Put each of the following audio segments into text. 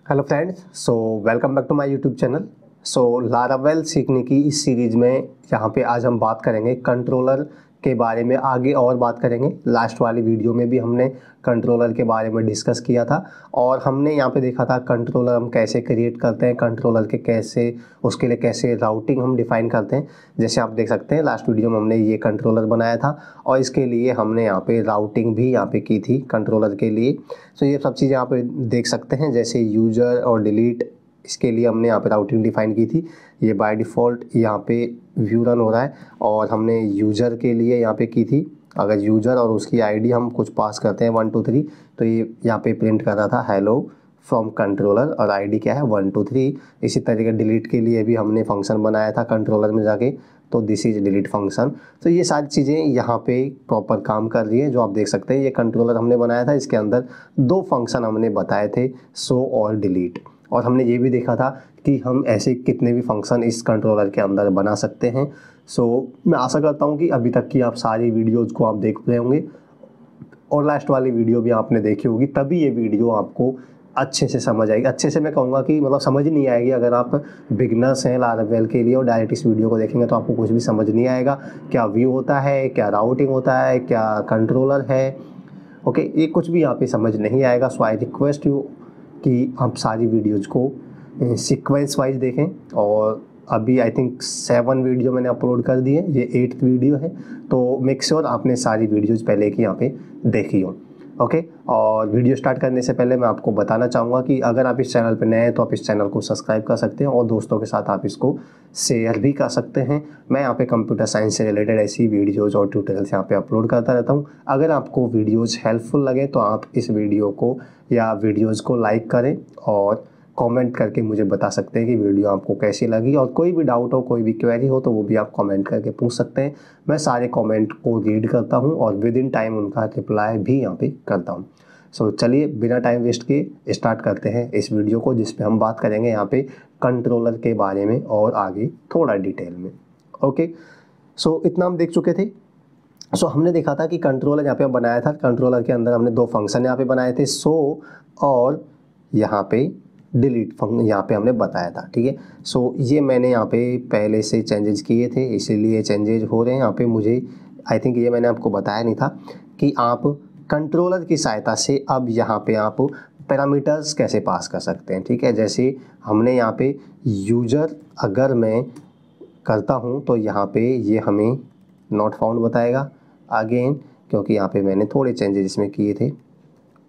Hello friends, welcome back to my YouTube channel. Laravel सीखने की इस सीरीज़ में यहाँ पे आज हम बात करेंगे कंट्रोलर के बारे में। आगे और बात करेंगे। लास्ट वाली वीडियो में भी हमने कंट्रोलर के बारे में डिस्कस किया था और हमने यहाँ पे देखा था कंट्रोलर हम कैसे क्रिएट करते हैं, कंट्रोलर के कैसे उसके लिए कैसे राउटिंग हम डिफ़ाइन करते हैं। जैसे आप देख सकते हैं लास्ट वीडियो में हमने ये कंट्रोलर बनाया था और इसके लिए हमने यहाँ पे राउटिंग भी यहाँ पे की थी कंट्रोलर के लिए। ये सब चीज़ यहाँ पे देख सकते हैं, जैसे यूज़र और डिलीट, इसके लिए हमने यहाँ पे राउटिंग डिफ़ाइन की थी। ये बाय डिफ़ॉल्ट यहाँ पे व्यू रन हो रहा है और हमने यूज़र के लिए यहाँ पे की थी। अगर यूज़र और उसकी आईडी हम कुछ पास करते हैं 1 2 3 तो ये यहाँ पे प्रिंट कर रहा था हेलो फ्रॉम कंट्रोलर और आईडी क्या है 1 2 3। इसी तरीके डिलीट के लिए भी हमने फंक्शन बनाया था कंट्रोलर में जाके, तो दिस इज डिलीट फंक्शन। तो ये सारी चीज़ें यहाँ पे प्रॉपर काम कर रही है। जो आप देख सकते हैं ये कंट्रोलर हमने बनाया था, इसके अंदर दो फंक्शन हमने बताए थे, शो और डिलीट। और हमने ये भी देखा था कि हम ऐसे कितने भी फंक्शन इस कंट्रोलर के अंदर बना सकते हैं। मैं आशा करता हूँ कि अभी तक की आप सारी वीडियोज़ को आप देख रहे होंगे और लास्ट वाली वीडियो भी आपने देखी होगी, तभी ये वीडियो आपको अच्छे से समझ आएगी। अच्छे से मैं कहूँगा कि मतलब समझ नहीं आएगी अगर आप बिगनर्स हैं लारावेल के लिए और डायरेक्ट इस वीडियो को देखेंगे तो आपको कुछ भी समझ नहीं आएगा। क्या व्यू होता है, क्या राउटिंग होता है, क्या कंट्रोलर है, ओके, ये कुछ भी यहाँ पे समझ नहीं आएगा। सो आई रिक्वेस्ट यू कि आप सारी वीडियोज़ को सीक्वेंस वाइज देखें। और अभी आई थिंक 7 वीडियो मैंने अपलोड कर दिए, ये 8th वीडियो है, तो मेक श्योर आपने सारी वीडियोज़ पहले की यहाँ पे देखी हो, ओके। और वीडियो स्टार्ट करने से पहले मैं आपको बताना चाहूँगा कि अगर आप इस चैनल पर नए हैं तो आप इस चैनल को सब्सक्राइब कर सकते हैं और दोस्तों के साथ आप इसको शेयर भी कर सकते हैं। मैं यहाँ पे कंप्यूटर साइंस से रिलेटेड ऐसी वीडियोज़ और ट्यूटोरियल्स यहाँ पे अपलोड करता रहता हूँ। अगर आपको वीडियोज़ हेल्पफुल लगे तो आप इस वीडियो को या वीडियोज़ को लाइक करें और कमेंट करके मुझे बता सकते हैं कि वीडियो आपको कैसी लगी। और कोई भी डाउट हो, कोई भी क्वेरी हो तो वो भी आप कमेंट करके पूछ सकते हैं। मैं सारे कमेंट को रीड करता हूँ और विद इन टाइम उनका रिप्लाई भी यहाँ पे करता हूँ। चलिए बिना टाइम वेस्ट किए स्टार्ट करते हैं इस वीडियो को, जिसमें हम बात करेंगे यहाँ पे कंट्रोलर के बारे में और आगे थोड़ा डिटेल में, ओके। इतना हम देख चुके थे। हमने देखा था कि कंट्रोलर यहाँ पे बनाया था, कंट्रोलर के अंदर हमने दो फंक्शन यहाँ पे बनाए थे, शो और यहाँ पे डिलीट फंक्शन यहाँ पे हमने बताया था, ठीक है। ये मैंने यहाँ पे पहले से चेंजेस किए थे, इसीलिए चेंजेस हो रहे हैं यहाँ पे। मुझे आई थिंक ये मैंने आपको बताया नहीं था कि आप कंट्रोलर की सहायता से अब यहाँ पे आप पैरामीटर्स कैसे पास कर सकते हैं, ठीक है। जैसे हमने यहाँ पे यूज़र अगर मैं करता हूँ तो यहाँ पे ये हमें नॉट फाउंड बताएगा अगेन, क्योंकि यहाँ पे मैंने थोड़े चेंजेस इसमें किए थे,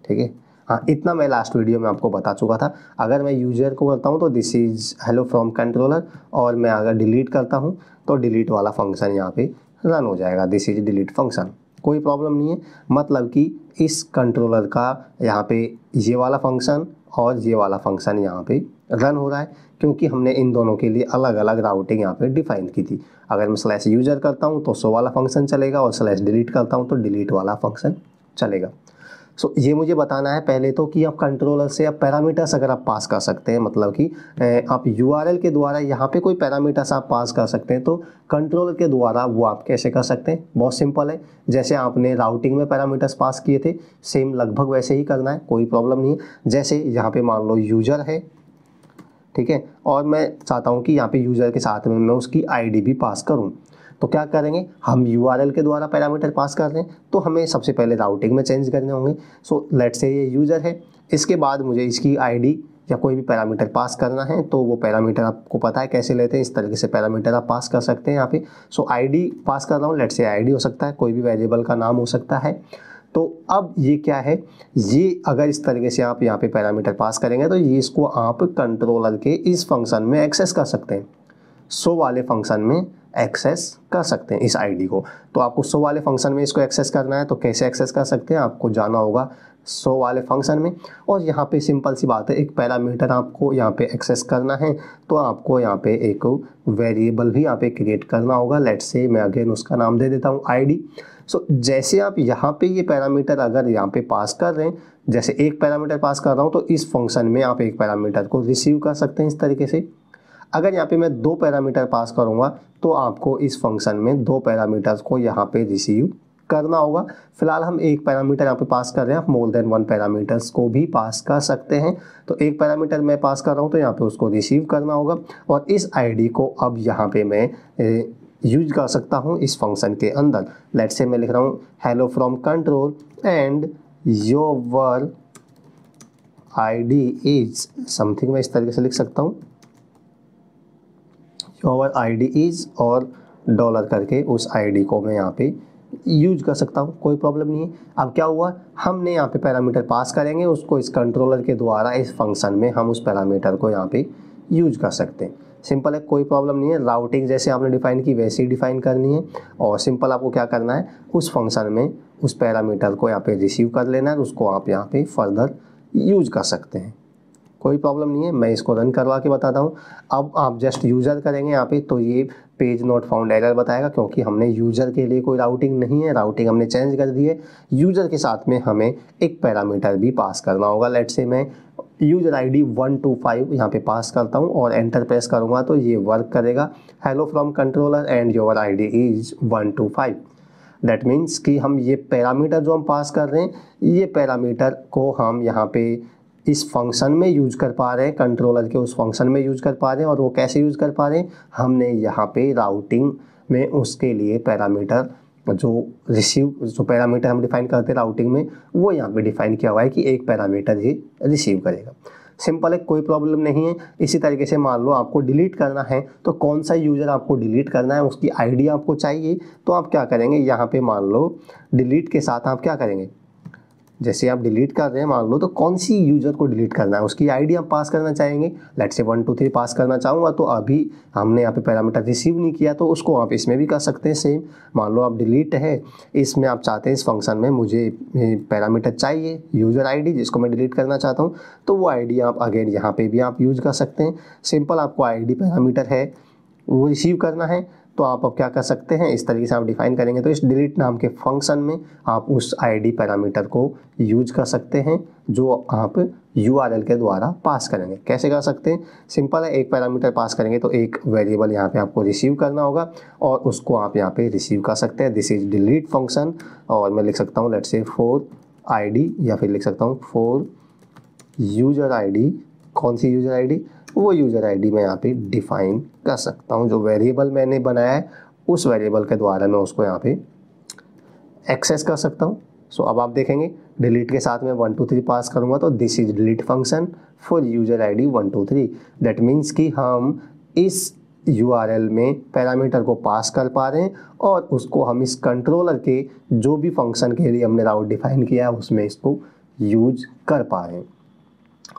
ठीक है। हाँ, इतना मैं लास्ट वीडियो में आपको बता चुका था। अगर मैं यूज़र को करता हूँ तो this is hello from controller, और मैं अगर डिलीट करता हूँ तो डिलीट वाला फंक्शन यहाँ पे रन हो जाएगा, दिस इज़ डिलीट फंक्शन। कोई प्रॉब्लम नहीं है, मतलब कि इस कंट्रोलर का यहाँ पे ये वाला फंक्शन और ये वाला फंक्शन यहाँ पे रन हो रहा है, क्योंकि हमने इन दोनों के लिए अलग अलग राउटिंग यहाँ पे डिफाइन की थी। अगर मैं स्लैश यूज़र करता हूँ तो शो वाला फंक्शन चलेगा और स्लैश डिलीट करता हूँ तो डिलीट वाला फंक्शन चलेगा। ये मुझे बताना है पहले तो कि आप कंट्रोलर से आप पैरामीटर्स अगर आप पास कर सकते हैं, मतलब कि आप यूआरएल के द्वारा यहाँ पे कोई पैरामीटर्स आप पास कर सकते हैं, तो कंट्रोलर के द्वारा वो आप कैसे कर सकते हैं। बहुत सिंपल है, जैसे आपने राउटिंग में पैरामीटर्स पास किए थे सेम लगभग वैसे ही करना है, कोई प्रॉब्लम नहीं है। जैसे यहाँ पे मान लो यूज़र है, ठीक है, और मैं चाहता हूँ कि यहाँ पे यूज़र के साथ में मैं उसकी आईडी भी पास करूँ, तो क्या करेंगे, हम यूआरएल के द्वारा पैरामीटर पास कर रहे हैं तो हमें सबसे पहले राउटिंग में चेंज करने होंगे। लेट्स से ये यूज़र है, इसके बाद मुझे इसकी आईडी या कोई भी पैरामीटर पास करना है, तो वो पैरामीटर आपको पता है कैसे लेते हैं, इस तरीके से पैरामीटर आप पास कर सकते हैं यहाँ पे। आईडी पास कर रहा हूँ, लेट्स से आईडी हो सकता है, कोई भी वेरिएबल का नाम हो सकता है। तो अब ये क्या है, ये अगर इस तरीके से आप यहाँ पे पैरामीटर पास करेंगे तो ये इसको आप कंट्रोलर के इस फंक्शन में एक्सेस कर सकते हैं, शो वाले फंक्शन में एक्सेस कर सकते हैं इस आईडी को। तो आपको शो वाले फंक्शन में इसको एक्सेस करना है, तो कैसे एक्सेस कर सकते हैं, आपको जाना होगा शो वाले फंक्शन में। और यहाँ पे सिंपल सी बात है, एक पैरामीटर आपको यहाँ पे एक्सेस करना है तो आपको यहाँ पे एक वेरिएबल भी यहाँ पे क्रिएट करना होगा। लेट्स से मैं अगेन उसका नाम दे देता हूँ आईडी। जैसे आप यहाँ पे ये पैरामीटर अगर यहाँ पे पास कर रहे हैं, जैसे एक पैरामीटर पास कर रहा हूँ तो इस फंक्शन में आप एक पैरामीटर को रिसीव कर सकते हैं इस तरीके से। अगर यहाँ पे मैं 2 पैरामीटर पास करूँगा तो आपको इस फंक्शन में 2 पैरामीटर्स को यहाँ पे रिसीव करना होगा। फिलहाल हम एक पैरामीटर यहाँ पे पास कर रहे हैं, आप मोर देन वन पैरामीटर्स को भी पास कर सकते हैं। तो एक पैरामीटर मैं पास कर रहा हूँ तो यहाँ पे उसको रिसीव करना होगा और इस आईडी को अब यहाँ पे मैं यूज कर सकता हूँ इस फंक्शन के अंदर। लेट्स से मैं लिख रहा हूँ hello from control and your ID is something, मैं इस तरीके से लिख सकता हूँ योर आईडी इज और डॉलर करके उस आईडी को मैं यहाँ पे यूज कर सकता हूँ, कोई प्रॉब्लम नहीं है। अब क्या हुआ, हमने यहाँ पे पैरामीटर पास करेंगे, उसको इस कंट्रोलर के द्वारा इस फंक्शन में हम उस पैरामीटर को यहाँ पे यूज कर सकते हैं। सिंपल है, कोई प्रॉब्लम नहीं है। राउटिंग जैसे आपने डिफाइन की वैसे ही डिफाइन करनी है और सिंपल आपको क्या करना है, उस फंक्शन में उस पैरामीटर को यहाँ पे रिसीव कर लेना है, उसको आप यहाँ पे फर्दर यूज कर सकते हैं, कोई प्रॉब्लम नहीं है। मैं इसको रन करवा के बताता हूँ। अब आप जस्ट यूज़र करेंगे यहाँ पे तो ये पेज नॉट फाउंड एरर बताएगा, क्योंकि हमने यूज़र के लिए कोई राउटिंग नहीं है, राउटिंग हमने चेंज कर दी है। यूज़र के साथ में हमें एक पैरामीटर भी पास करना होगा। लेट्स से मैं यूज़र आईडी 125 यहाँ पे पास करता हूँ और एंटर प्रेस करूँगा तो ये वर्क करेगा। Hello from controller and your ID is 125। That means कि हम ये पैरामीटर जो हम पास कर रहे हैं, ये पैरामीटर को हम यहाँ पे इस फंक्शन में यूज कर पा रहे हैं, कंट्रोलर के उस फंक्शन में यूज कर पा रहे हैं। और वो कैसे यूज कर पा रहे हैं, हमने यहाँ पे राउटिंग में उसके लिए पैरामीटर जो पैरामीटर हम डिफाइन करते हैं राउटिंग में, वो यहाँ पे डिफाइन किया हुआ है कि एक पैरामीटर ही रिसीव करेगा। सिंपल है, कोई प्रॉब्लम नहीं है। इसी तरीके से मान लो आपको डिलीट करना है तो कौन सा यूज़र आपको डिलीट करना है, उसकी आईडी आपको चाहिए, तो आप क्या करेंगे, यहाँ पे मान लो डिलीट के साथ आप क्या करेंगे, जैसे आप डिलीट कर रहे हैं मान लो, तो कौन सी यूज़र को डिलीट करना है उसकी आईडी आप पास करना चाहेंगे। लेट्स से 1 2 3 पास करना चाहूँगा तो अभी हमने यहाँ पे पैरामीटर रिसीव नहीं किया, तो उसको आप इसमें भी कर सकते हैं सेम। मान लो आप डिलीट है, इसमें आप चाहते हैं इस फंक्शन में मुझे पैरामीटर चाहिए यूज़र आईडी जिसको मैं डिलीट करना चाहता हूँ, तो वो आईडी आप अगेन यहाँ पे भी आप यूज़ कर सकते हैं। सिंपल, आपको आईडी पैरामीटर है वो रिसीव करना है, तो आप अब क्या कर सकते हैं, इस तरीके से आप डिफाइन करेंगे तो इस डिलीट नाम के फंक्शन में आप उस आईडी पैरामीटर को यूज कर सकते हैं जो आप यूआरएल के द्वारा पास करेंगे। कैसे कर सकते हैं, सिंपल है, एक पैरामीटर पास करेंगे तो एक वेरिएबल यहाँ पे आपको रिसीव करना होगा और उसको आप यहाँ पे रिसीव कर सकते हैं। दिस इज डिलीट फंक्शन, और मैं लिख सकता हूँ लेट्स से फॉर आईडी, या फिर लिख सकता हूँ फॉर यूजर आईडी। कौन सी यूजर आईडी, वो यूज़र आईडी मैं यहाँ पे डिफाइन कर सकता हूँ। जो वेरिएबल मैंने बनाया है उस वेरिएबल के द्वारा मैं उसको यहाँ पे एक्सेस कर सकता हूँ। सो अब आप देखेंगे डिलीट के साथ में 1 2 3 पास करूँगा तो this is delete function for user ID 1 2 3। That means कि हम इस यूआरएल में पैरामीटर को पास कर पा रहे हैं और उसको हम इस कंट्रोलर के जो भी फंक्शन के लिए हमने राउट डिफाइन किया है उसमें इसको यूज कर पा रहे हैं।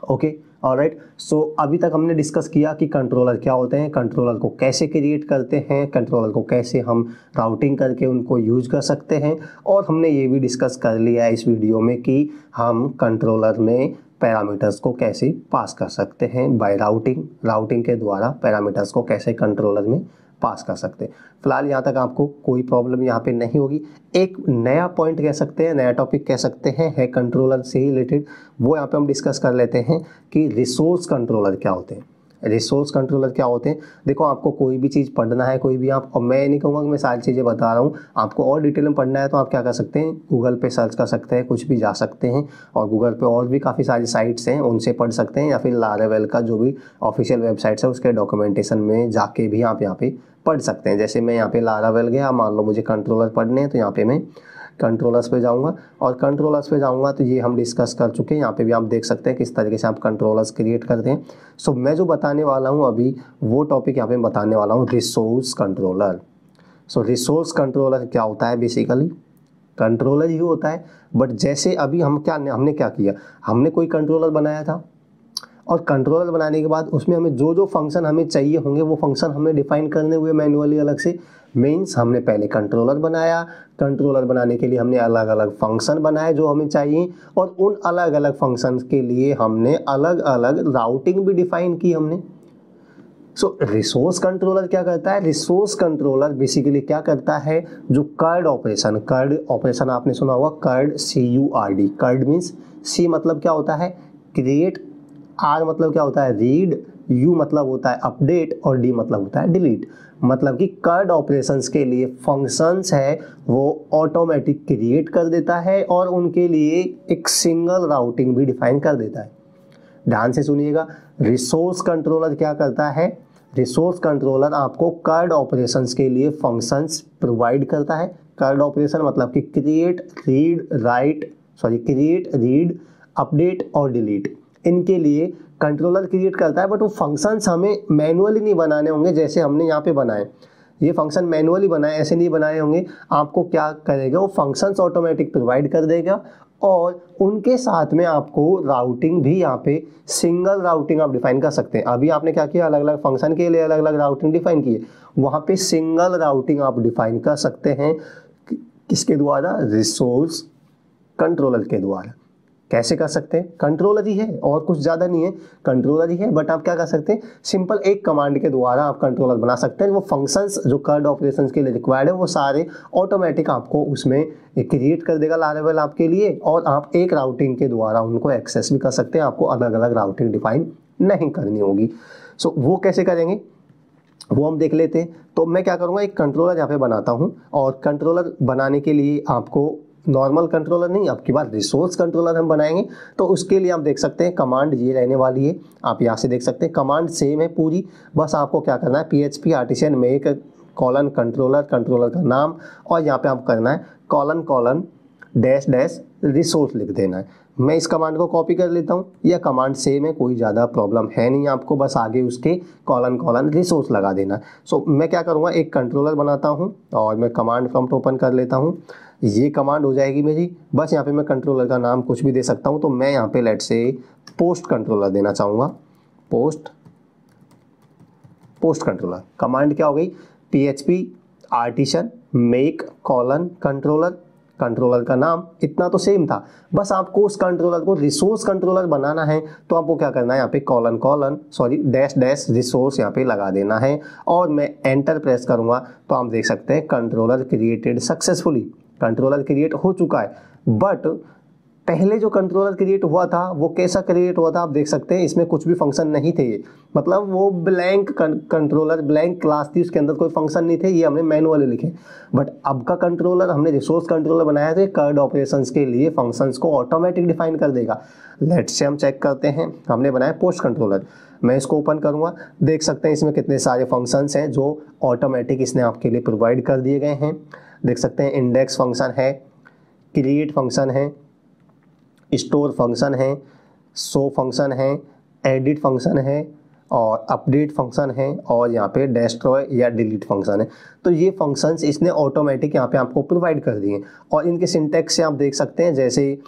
Okay, alright. सो अभी तक हमने डिस्कस किया कि कंट्रोलर क्या होते हैं, कंट्रोलर को कैसे क्रिएट करते हैं, कंट्रोलर को कैसे हम राउटिंग करके उनको यूज कर सकते हैं, और हमने ये भी डिस्कस कर लिया है इस वीडियो में कि हम कंट्रोलर में पैरामीटर्स को कैसे पास कर सकते हैं बाय राउटिंग के द्वारा पैरामीटर्स को कैसे कंट्रोलर में पास कर सकते हैं। फिलहाल यहाँ तक आपको कोई प्रॉब्लम यहाँ पे नहीं होगी। एक नया पॉइंट कह सकते हैं, नया टॉपिक कह सकते हैं, है कंट्रोलर से ही रिलेटेड, वो यहाँ पे हम डिस्कस कर लेते हैं कि रिसोर्स कंट्रोलर क्या होते हैं। रिसोर्स कंट्रोलर क्या होते हैं, देखो आपको कोई भी चीज़ पढ़ना है, कोई भी आप, और मैं नहीं कहूँगा कि मैं सारी चीज़ें बता रहा हूँ, आपको और डिटेल में पढ़ना है तो आप क्या कर सकते हैं, गूगल पे सर्च कर सकते हैं, कुछ भी जा सकते हैं, और गूगल पे और भी काफ़ी सारी साइट्स हैं उनसे पढ़ सकते हैं, या फिर लारावेल का जो भी ऑफिशियल वेबसाइट्स है उसके डॉक्यूमेंटेशन में जाके भी आप यहाँ पे पढ़ सकते हैं। जैसे मैं यहाँ पे लारावेल गया, मान लो मुझे कंट्रोलर पढ़ने हैं तो यहाँ पे मैं कंट्रोलर्स पे जाऊंगा, और कंट्रोलर्स पे जाऊंगा तो ये हम डिस्कस कर चुके हैं। यहाँ पे भी आप देख सकते हैं किस तरीके से आप कंट्रोलर्स क्रिएट करते हैं। सो मैं जो बताने वाला हूँ अभी वो टॉपिक यहाँ पे बताने वाला हूँ रिसोर्स कंट्रोलर। सो रिसोर्स कंट्रोलर क्या होता है, बेसिकली कंट्रोलर ही होता है, बट जैसे अभी हमने क्या किया, हमने कोई कंट्रोलर बनाया था, और कंट्रोलर बनाने के बाद उसमें हमें जो जो फंक्शन हमें चाहिए होंगे वो फंक्शन हमें डिफाइन करने हुए मैन्युअली अलग से। मीन्स हमने पहले कंट्रोलर बनाया, कंट्रोलर बनाने के लिए हमने अलग अलग फंक्शन बनाए जो हमें चाहिए, और उन अलग अलग फंक्शन के लिए हमने अलग अलग राउटिंग भी डिफाइन की हमने। सो रिसोर्स कंट्रोलर क्या करता है, रिसोर्स कंट्रोलर बेसिकली क्या करता है, जो कर्ड ऑपरेशन आपने सुना होगा, curd CURD, curd means C मतलब क्या होता है क्रिएट, R मतलब क्या होता है रीड, यू मतलब होता है अपडेट और डी मतलब होता है डिलीट। मतलब कि CRUD ऑपरेशंस के लिए फंक्शंस है वो ऑटोमेटिक क्रिएट कर देता है और उनके लिए एक सिंगल राउटिंग भी डिफाइन कर देता है। ध्यान से सुनिएगा, रिसोर्स कंट्रोलर क्या करता है, रिसोर्स कंट्रोलर आपको CRUD ऑपरेशंस के लिए फंक्शंस प्रोवाइड करता है। CRUD ऑपरेशन मतलब कि क्रिएट, रीड, अपडेट और डिलीट, इनके लिए कंट्रोलर क्रिएट करता है। बट वो फंक्शंस हमें मैनुअली नहीं बनाने होंगे जैसे हमने यहाँ पे बनाए, ये फंक्शन मैनुअली बनाए, ऐसे नहीं बनाए होंगे। आपको क्या करेगा, वो फंक्शंस ऑटोमेटिक प्रोवाइड कर देगा और उनके साथ में आपको राउटिंग भी यहाँ पे सिंगल राउटिंग आप डिफाइन कर सकते हैं। अभी आपने क्या किया, अलग अलग फंक्शन के लिए अलग अलग राउटिंग डिफाइन किए, वहाँ पे सिंगल राउटिंग आप डिफाइन कर सकते हैं। किसके द्वारा, रिसोर्स कंट्रोलर के द्वारा। कैसे कर सकते हैं, कंट्रोलर ही है और कुछ ज़्यादा नहीं है, कंट्रोलर ही है। बट आप क्या कर सकते हैं, सिंपल एक कमांड के द्वारा आप कंट्रोलर बना सकते हैं। वो फंक्शंस जो CRUD ऑपरेशंस के लिए रिक्वायर्ड है वो सारे ऑटोमेटिक आपको उसमें क्रिएट कर देगा लारेवल आपके लिए, और आप एक राउटिंग के द्वारा उनको एक्सेस भी कर सकते हैं। आपको अलग अलग राउटिंग डिफाइन नहीं करनी होगी। सो वो कैसे करेंगे वो हम देख लेते हैं। तो मैं क्या करूँगा, एक कंट्रोलर यहाँ पे बनाता हूँ, और कंट्रोलर बनाने के लिए आपको नॉर्मल कंट्रोलर नहीं, अब की बार रिसोर्स कंट्रोलर हम बनाएंगे। तो उसके लिए आप देख सकते हैं कमांड ये रहने वाली है, आप यहाँ से देख सकते हैं कमांड सेम है पूरी। बस आपको क्या करना है, PHP artisan make colon controller, controller का नाम, और यहाँ पे आप करना है colon colon dash dash resource लिख देना है। मैं इस कमांड को कॉपी कर लेता हूँ, यह कमांड सेम है, कोई ज़्यादा प्रॉब्लम है नहीं आपको, बस आगे उसके कॉलन कॉलन रिसोर्स लगा देना है। सो मैं क्या करूँगा, एक कंट्रोलर बनाता हूँ और मैं कमांड प्रॉम्प्ट ओपन कर लेता हूँ। ये कमांड हो जाएगी मेरी। बस यहाँ पे मैं कंट्रोलर का नाम कुछ भी दे सकता हूँ। तो मैं यहाँ पे लेट से पोस्ट कंट्रोलर देना चाहूँगा, पोस्ट कंट्रोलर। कमांड क्या हो गई, PHP artisan make colon controller, controller का नाम, इतना तो सेम था। बस आपको उस कंट्रोलर को रिसोर्स कंट्रोलर बनाना है, तो आपको क्या करना है, यहाँ पे डैश डैश रिसोर्स यहाँ पे लगा देना है, और मैं एंटर प्रेस करूँगा तो आप देख सकते हैं controller created successfully, controller create हो चुका है। बट पहले जो कंट्रोलर क्रिएट हुआ था वो कैसा क्रिएट हुआ था, आप देख सकते हैं इसमें कुछ भी फंक्शन नहीं थे, मतलब वो ब्लैंक कंट्रोलर, ब्लैंक क्लास थी, उसके अंदर कोई फंक्शन नहीं थे, ये हमने मैनुअली लिखे। बट अब का कंट्रोलर हमने रिसोर्स कंट्रोलर बनाया था, CRUD ऑपरेशंस के लिए फंक्शंस को ऑटोमेटिक डिफाइन कर देगा। लेट्स से हम चेक करते हैं, हमने बनाया पोस्ट कंट्रोलर। मैं इसको ओपन करूँगा, देख सकते हैं इसमें कितने सारे फंक्शंस हैं जो ऑटोमेटिक इसने आपके लिए प्रोवाइड कर दिए गए हैं। देख सकते हैं इंडेक्स फंक्शन है, क्रिएट फंक्शन है, स्टोर फंक्शन है, शो फंक्शन है, एडिट फंक्शन है, और अपडेट फंक्शन है, और यहाँ पे डेस्ट्रॉय या डिलीट फंक्शन है। तो ये फंक्शंस इसने ऑटोमेटिक यहाँ पे आपको प्रोवाइड कर दिए, और इनके सिंटैक्स से आप देख सकते हैं जैसे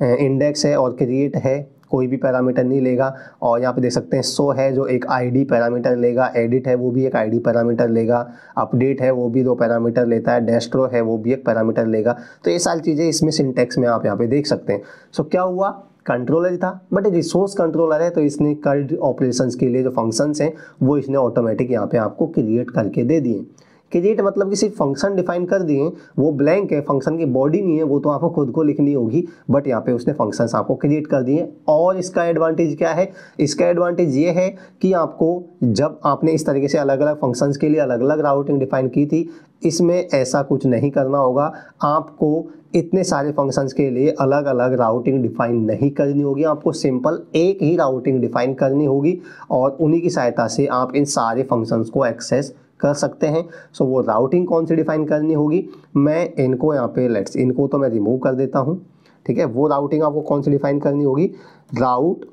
इंडेक्स है और क्रिएट है, कोई भी पैरामीटर नहीं लेगा, और यहाँ पे देख सकते हैं शो है जो एक ID पैरामीटर लेगा, एडिट है वो भी एक ID पैरामीटर लेगा, अपडेट है वो भी 2 पैरामीटर लेता है, डेस्ट्रो है वो भी एक पैरामीटर लेगा। तो ये सारी चीज़ें इसमें सिंटैक्स में आप यहाँ पे देख सकते हैं। सो क्या हुआ, कंट्रोलर था बट रिसोर्स कंट्रोलर है, तो इसने CRUD ऑपरेशंस के लिए जो फंक्शंस हैं वो इसने ऑटोमेटिक यहाँ पे आपको क्रिएट करके दे दिए। क्रिएट मतलब कि सिर्फ फंक्शन डिफाइन कर दिए, वो ब्लैंक है, फंक्शन की बॉडी नहीं है, वो तो आपको खुद को लिखनी होगी, बट यहाँ पे उसने फंक्शंस आपको क्रिएट कर दिए। और इसका एडवांटेज क्या है, इसका एडवांटेज ये है कि आपको जब आपने इस तरीके से अलग अलग फंक्शंस के लिए अलग अलग राउटिंग डिफाइन की थी, इसमें ऐसा कुछ नहीं करना होगा। आपको इतने सारे फंक्शंस के लिए अलग अलग राउटिंग डिफाइन नहीं करनी होगी, आपको सिंपल एक ही राउटिंग डिफाइन करनी होगी, और उन्हीं की सहायता से आप इन सारे फंक्शंस को एक्सेस कर सकते हैं। सो वो राउटिंग कौन सी डिफाइन करनी होगी, मैं इनको यहाँ पे इनको तो मैं रिमूव कर देता हूँ, ठीक है। वो राउटिंग आपको कौन सी डिफाइन करनी होगी, राउट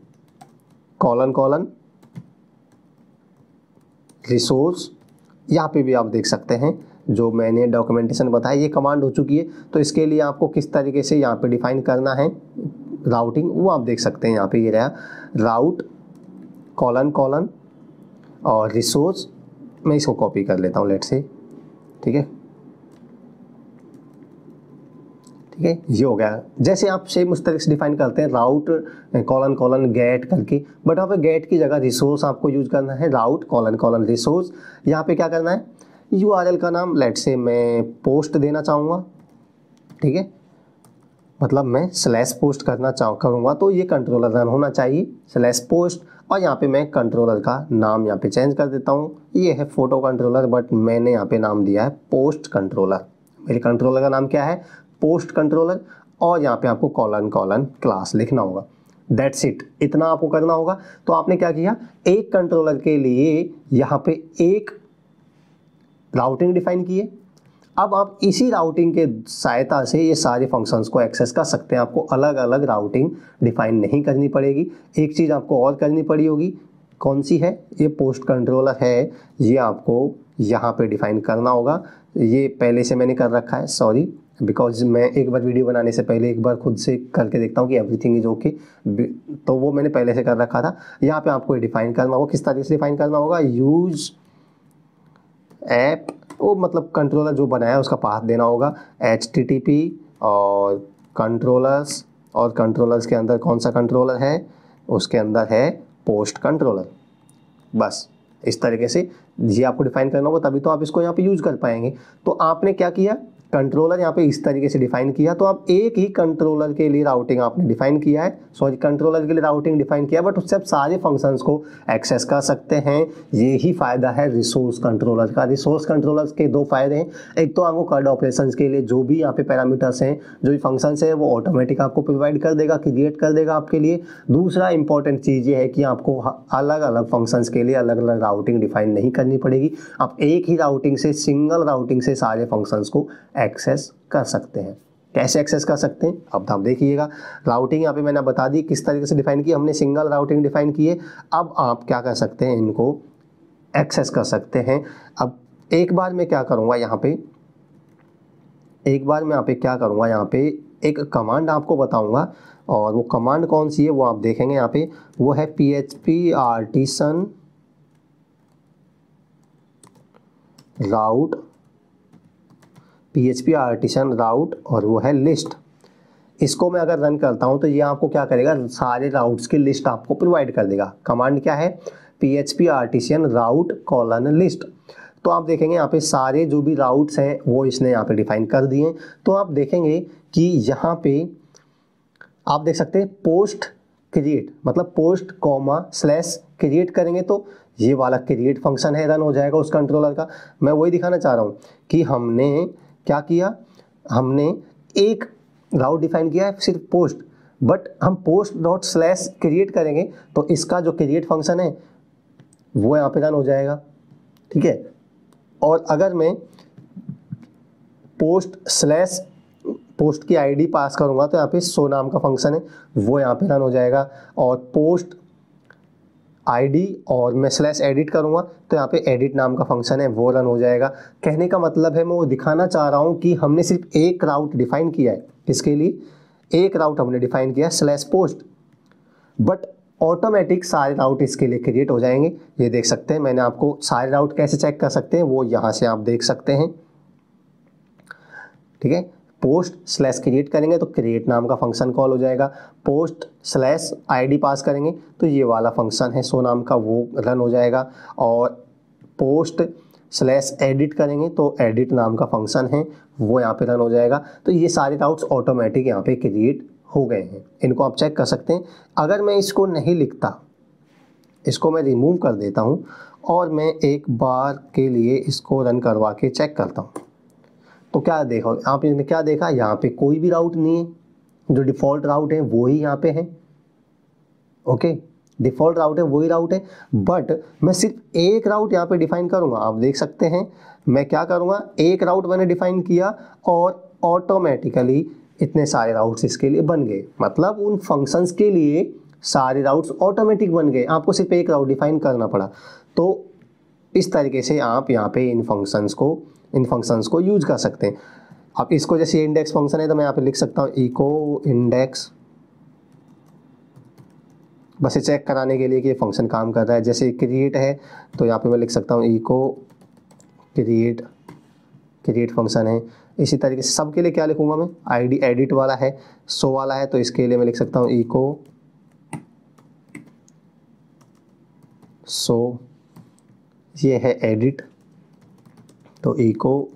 कॉलन कॉलन रिसोर्स। यहाँ पे भी आप देख सकते हैं जो मैंने डॉक्यूमेंटेशन बताया, ये कमांड हो चुकी है। तो इसके लिए आपको किस तरीके से यहाँ पे डिफाइन करना है राउटिंग, वो आप देख सकते हैं। यहाँ पे ये रहा राउट कॉलन कॉलन और रिसोर्स। मैं इसको कॉपी कर लेता हूँ लेट्स से, ठीक है, ठीक है, ये हो गया। जैसे आप सेम उस तरीके से डिफाइन करते हैं राउट कॉलन कॉलन गेट करके, बट यहाँ पे गेट की जगह रिसोर्स आपको यूज करना है, राउट कॉलन कॉलन रिसोर्स। यहाँ पे क्या करना है, URL का नाम लेट्स से मैं पोस्ट देना चाहूँगा, ठीक है, मतलब मैं /post करना करूँगा, तो ये कंट्रोलर रन होना चाहिए /post। और यहाँ पे मैं कंट्रोलर का नाम यहाँ पे चेंज कर देता हूँ। ये है फोटो कंट्रोलर, बट मैंने यहाँ पे नाम दिया है पोस्ट कंट्रोलर। मेरे कंट्रोलर का नाम क्या है? Post controller. और यहाँ पे आपको कॉलन कॉलन क्लास लिखना होगा। दैट्स इट, इतना आपको करना होगा। तो आपने क्या किया, एक कंट्रोलर के लिए यहाँ पे एक राउटिंग डिफाइन की है। अब आप इसी राउटिंग के सहायता से ये सारे फंक्शंस को एक्सेस कर सकते हैं। आपको अलग अलग राउटिंग डिफाइन नहीं करनी पड़ेगी। एक चीज़ आपको और करनी पड़ी होगी, कौन सी है? ये पोस्ट कंट्रोलर है, ये आपको यहाँ पे डिफाइन करना होगा। ये पहले से मैंने कर रखा है, सॉरी, बिकॉज मैं एक बार वीडियो बनाने से पहले एक बार खुद से करके देखता हूँ कि एवरीथिंग इज ओके, तो वो मैंने पहले से कर रखा था। यहाँ पे आपको डिफाइन करना होगा। किस तरीके से डिफाइन करना होगा? यूज ऐप, वो मतलब कंट्रोलर जो बनाया है उसका पाथ देना होगा HTTP और कंट्रोलर्स, और कंट्रोलर्स के अंदर कौन सा कंट्रोलर है? उसके अंदर है पोस्ट कंट्रोलर। बस इस तरीके से ये आपको डिफाइन करना होगा, तभी तो आप इसको यहाँ पे यूज कर पाएंगे। तो आपने क्या किया, कंट्रोलर यहाँ पे इस तरीके से डिफाइन किया। तो आप एक ही कंट्रोलर के लिए राउटिंग आपने डिफाइन किया है, सॉरी कंट्रोलर के लिए राउटिंग डिफाइन किया, बट उससे आप सारे फंक्शंस को एक्सेस कर सकते हैं। ये ही फायदा है रिसोर्स कंट्रोलर का। रिसोर्स कंट्रोलर के दो फायदे हैं। एक तो आपको CRUD ऑपरेशंस के लिए जो भी यहाँ पे पैरामीटर्स हैं, जो भी फंक्शंस है, वो ऑटोमेटिक आपको प्रोवाइड कर देगा, क्रिएट कर देगा आपके लिए। दूसरा इंपॉर्टेंट चीज़ ये है कि आपको अलग अलग फंक्शंस के लिए अलग अलग राउटिंग डिफाइन नहीं करनी पड़ेगी। आप एक ही राउटिंग से, सिंगल राउटिंग से सारे फंक्शंस को एक्सेस कर सकते हैं। कैसे एक्सेस कर सकते हैं अब आप देखिएगा। राउटिंग यहाँ पे मैंने बता दी किस तरीके से डिफाइन की, हमने सिंगल राउटिंग डिफाइन की है। अब आप क्या कर सकते हैं, इनको एक्सेस कर सकते हैं। अब एक बार मैं क्या करूँगा यहाँ पे, यहाँ पे एक कमांड आपको बताऊँगा, और वो कमांड कौन सी है वो आप देखेंगे यहाँ पे। वो है PHP आर्टिसन राउट, और वो है लिस्ट। इसको मैं अगर रन करता हूँ तो ये आपको क्या करेगा, सारे राउट्स की लिस्ट आपको प्रोवाइड कर देगा। कमांड क्या है? PHP आर्टिसन राउट कॉलन लिस्ट। तो आप देखेंगे यहाँ पे सारे जो भी राउट्स हैं वो इसने यहाँ पे डिफाइन कर दिए। तो आप देखेंगे कि यहाँ पे आप देख सकते हैं पोस्ट क्रिएट, मतलब पोस्ट कॉमा स्लैश क्रिएट करेंगे तो ये वाला क्रिएट फंक्शन है, रन हो जाएगा उस कंट्रोलर का। मैं वही दिखाना चाह रहा हूँ कि हमने क्या किया, हमने एक राउट डिफाइन किया है सिर्फ पोस्ट, बट हम पोस्ट डॉट स्लैश क्रिएट करेंगे तो इसका जो क्रिएट फंक्शन है वो यहाँ पे रन हो जाएगा, ठीक है। और अगर मैं पोस्ट की आईडी पास करूँगा तो यहाँ पे शो नाम का फंक्शन है वो यहाँ पे रन हो जाएगा, और पोस्ट आईडी और मैं स्लैश एडिट करूँगा तो यहाँ पे एडिट नाम का फंक्शन है वो रन हो जाएगा। कहने का मतलब है, मैं वो दिखाना चाह रहा हूँ कि हमने सिर्फ एक राउट डिफाइन किया है। इसके लिए एक राउट हमने डिफाइन किया है स्लैश पोस्ट, बट ऑटोमेटिक सारे राउट इसके लिए क्रिएट हो जाएंगे। ये देख सकते हैं, मैंने आपको सारे राउट कैसे चेक कर सकते हैं वो यहाँ से आप देख सकते हैं, ठीक है। पोस्ट स्लैश क्रिएट करेंगे तो क्रिएट नाम का फंक्शन कॉल हो जाएगा। पोस्ट स्लैश आईडी पास करेंगे तो ये वाला फंक्शन है शो नाम का वो रन हो जाएगा, और पोस्ट स्लैश एडिट करेंगे तो एडिट नाम का फंक्शन है वो यहाँ पे रन हो जाएगा। तो ये सारे राउट्स ऑटोमेटिक यहाँ पे क्रिएट हो गए हैं। इनको आप चेक कर सकते हैं। अगर मैं इसको नहीं लिखता, इसको मैं रिमूव कर देता हूँ और मैं एक बार के लिए इसको रन करवा के चेक करता हूँ तो क्या देखो, आपने क्या देखा, यहाँ पे कोई भी राउट नहीं है। जो डिफ़ॉल्ट राउट है वो ही यहाँ पे है, ओके। डिफ़ॉल्ट राउट है वही राउट है, बट मैं सिर्फ एक राउट यहाँ पे डिफाइन करूँगा। आप देख सकते हैं मैं क्या करूँगा, एक राउट मैंने डिफाइन किया और ऑटोमेटिकली इतने सारे राउट्स इसके लिए बन गए। मतलब उन फंक्शंस के लिए सारे राउट्स ऑटोमेटिक बन गए, आपको सिर्फ एक राउट डिफाइन करना पड़ा। तो इस तरीके से आप यहाँ पे इन फंक्शंस को यूज कर सकते हैं। आप इसको, जैसे इंडेक्स फंक्शन है तो मैं यहाँ पे लिख सकता हूँ इको इंडेक्स, बस ये चेक कराने के लिए कि ये फंक्शन काम कर रहा है। जैसे क्रिएट है तो यहाँ पे मैं लिख सकता हूँ इको क्रिएट फंक्शन है। इसी तरीके से सबके लिए क्या लिखूँगा मैं, आईडी एडिट वाला है, शो वाला है, तो इसके लिए मैं लिख सकता हूँ इको शो, ये है एडिट, तो इको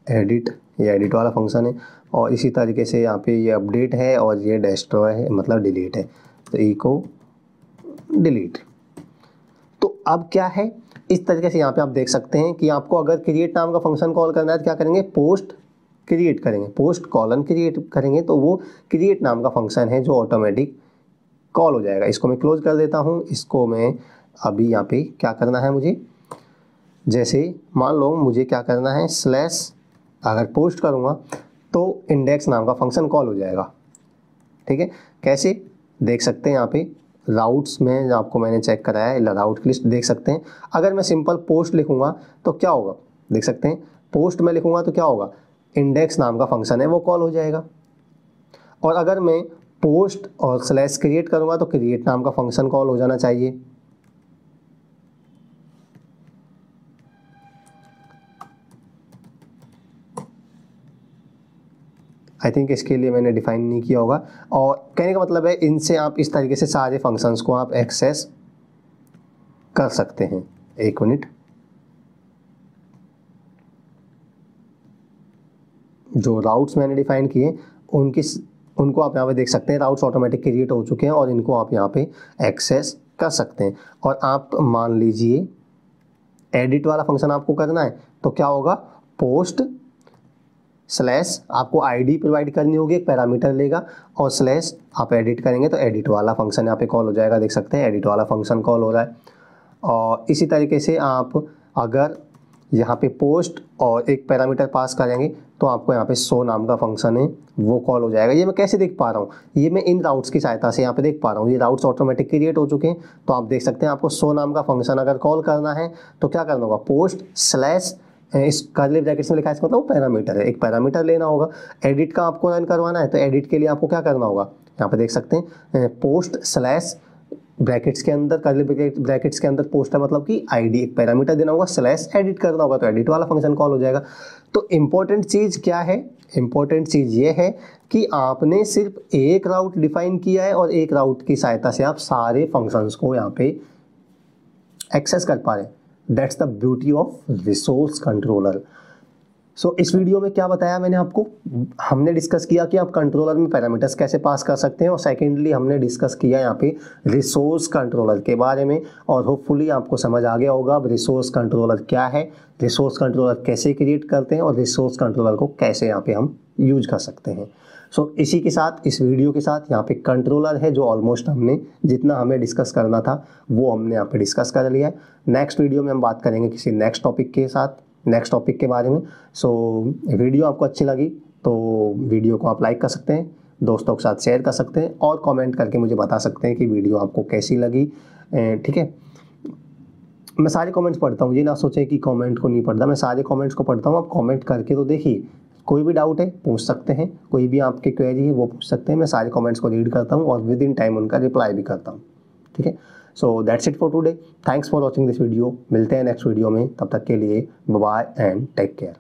एडिट, ये एडिट वाला फंक्शन है। और इसी तरीके से यहाँ पे ये अपडेट है और ये डिस्ट्रॉय है, मतलब डिलीट है, तो इको डिलीट। अब क्या है, इस तरीके से यहाँ पे आप देख सकते हैं कि आपको अगर क्रिएट नाम का फंक्शन कॉल करना है तो क्या करेंगे, पोस्ट क्रिएट करेंगे, पोस्ट कॉलन क्रिएट करेंगे तो वो क्रिएट नाम का फंक्शन है जो ऑटोमेटिक कॉल हो जाएगा। इसको मैं क्लोज कर देता हूँ। इसको मैं अभी यहाँ पे क्या करना है मुझे, जैसे मान लो मुझे क्या करना है, स्लैश अगर पोस्ट करूँगा तो इंडेक्स नाम का फंक्शन कॉल हो जाएगा। ठीक है, कैसे देख सकते हैं यहाँ पे राउट्स में आपको मैंने चेक कराया है, राउट की लिस्ट देख सकते हैं। अगर मैं सिंपल पोस्ट लिखूँगा तो क्या होगा, देख सकते हैं पोस्ट में लिखूँगा तो क्या होगा, इंडेक्स नाम का फंक्शन है वो कॉल हो जाएगा। और अगर मैं पोस्ट और स्लैश क्रिएट करूँगा तो क्रिएट नाम का फंक्शन कॉल हो जाना चाहिए। आई थिंक इसके लिए मैंने डिफाइन नहीं किया होगा। और कहने का मतलब है इनसे आप इस तरीके से सारे फंक्शंस को आप एक्सेस कर सकते हैं। एक मिनट, जो राउट्स मैंने डिफाइन किए उनको आप यहाँ पे देख सकते हैं, राउट्स ऑटोमेटिक क्रिएट हो चुके हैं और इनको आप यहाँ पे एक्सेस कर सकते हैं। और आप मान लीजिए एडिट वाला फंक्शन आपको करना है तो क्या होगा, पोस्ट स्लैश आपको आईडी प्रोवाइड करनी होगी, एक पैरामीटर लेगा और स्लैश आप एडिट करेंगे तो एडिट वाला फंक्शन यहाँ पे कॉल हो जाएगा। देख सकते हैं एडिट वाला फंक्शन कॉल हो रहा है। और इसी तरीके से आप अगर यहाँ पे पोस्ट और एक पैरामीटर पास करेंगे तो आपको यहाँ पे शो नाम का फंक्शन है वो कॉल हो जाएगा। ये मैं कैसे देख पा रहा हूँ, ये मैं इन राउट्स की सहायता से यहाँ पे देख पा रहा हूँ। ये राउट्स ऑटोमेटिक क्रिएट हो चुके हैं। तो आप देख सकते हैं आपको शो नाम का फंक्शन अगर कॉल करना है तो क्या करना होगा, पोस्ट स्लैश इस कर्ली ब्रैकेट्स में लिखा है इसका मतलब पैरामीटर है, एक पैरामीटर लेना होगा। एडिट का आपको रन करवाना है तो एडिट के लिए आपको क्या करना होगा, यहाँ पे देख सकते हैं पोस्ट स्लैश ब्रैकेट्स के अंदर कर्ली ब्रैकेट्स के अंदर पोस्ट है मतलब कि आईडी, एक पैरामीटर देना होगा, स्लैश एडिट करना होगा तो एडिट वाला फंक्शन कॉल हो जाएगा। तो इम्पोर्टेंट चीज़ क्या है, इम्पोर्टेंट चीज़ ये है कि आपने सिर्फ एक राउट डिफाइन किया है और एक राउट की सहायता से आप सारे फंक्शंस को यहाँ पे एक्सेस कर पा रहे हैं। That's the beauty of resource controller. So इस वीडियो में क्या बताया मैंने आपको, हमने डिस्कस किया कि आप कंट्रोलर में पैरामीटर्स कैसे पास कर सकते हैं और सेकेंडली हमने डिस्कस किया यहाँ पे रिसोर्स कंट्रोलर के बारे में। और होपफुली आपको समझ आ गया होगा अब रिसोर्स कंट्रोलर क्या है, रिसोर्स कंट्रोलर कैसे क्रिएट करते हैं और रिसोर्स कंट्रोलर को कैसे यहाँ पे हम यूज कर सकते हैं। सो इसी के साथ, इस वीडियो के साथ यहाँ पे कंट्रोलर है जो ऑलमोस्ट हमने जितना हमें डिस्कस करना था वो हमने यहाँ पे डिस्कस कर लिया है। नेक्स्ट वीडियो में हम बात करेंगे किसी नेक्स्ट टॉपिक के साथ, नेक्स्ट टॉपिक के बारे में। सो वीडियो आपको अच्छी लगी तो वीडियो को आप लाइक कर सकते हैं, दोस्तों के साथ शेयर कर सकते हैं और कमेंट करके मुझे बता सकते हैं कि वीडियो आपको कैसी लगी। ठीक है, मैं सारे कमेंट्स पढ़ता हूँ, ये ना सोचें कि कमेंट को नहीं पढ़ता, मैं सारे कमेंट्स को पढ़ता हूँ। आप कमेंट करके तो देखिए, कोई भी डाउट है पूछ सकते हैं, कोई भी आपकी क्वेरी है वो पूछ सकते हैं। मैं सारे कमेंट्स को रीड करता हूँ और विद इन टाइम उनका रिप्लाई भी करता हूँ। ठीक है, so that's it for today. Thanks for watching this video. मिलते हैं नेक्स्ट वीडियो में, तब तक के लिए बाय एंड टेक केयर।